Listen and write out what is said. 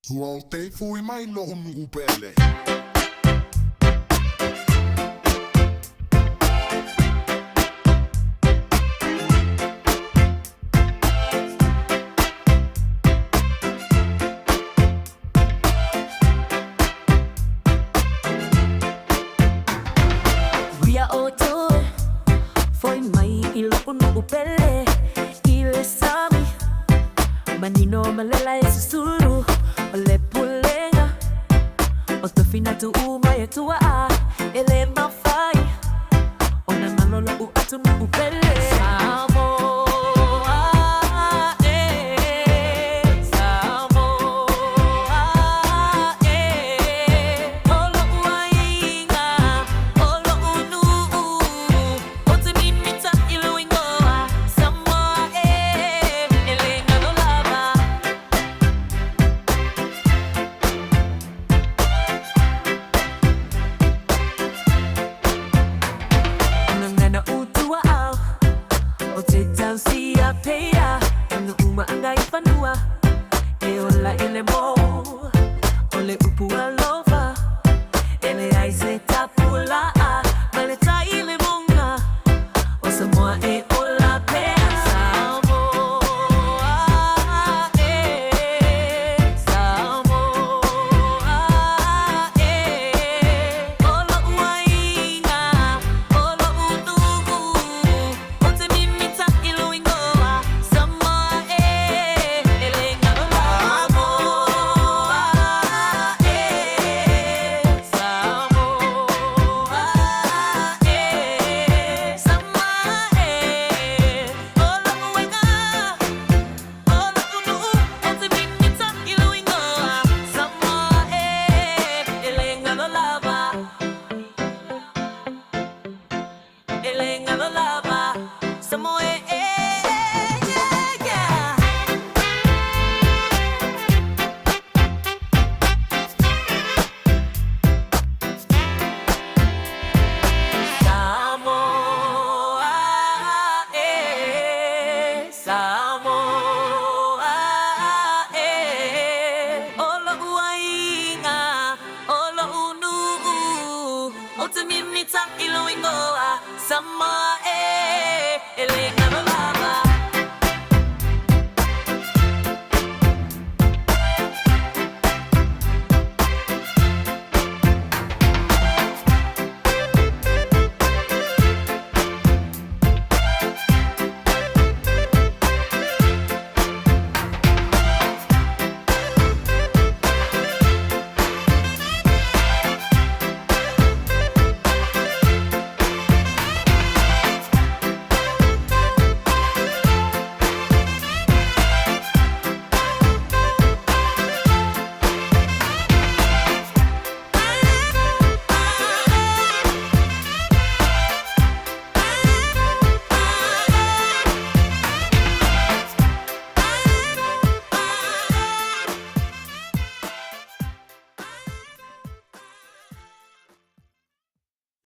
Oute fui mai lohun upele. Via Oute foi mai lohun upele. Ile sami manino malela susuru ole pulenga otofina tu uma yetua ele mafai ona malolo u atu no upele Samoa Samoa olo uainga olo unu ote mimita iluingoa Samoa elenga no lava Nangana utua au Ote tansi a peia Anga uma anga ifanua E ola ele mo Ole upu alofa Ele aise tapula Maleta ile munga O Samoa e ola pea Samoa Samoa Olo uainga Olo unu Ote mimita iluingoa Samoa elenga no lavo Elenga no lava Samoa Samoa Olo uainga Olo unu Ote mimita iluingoa Samoa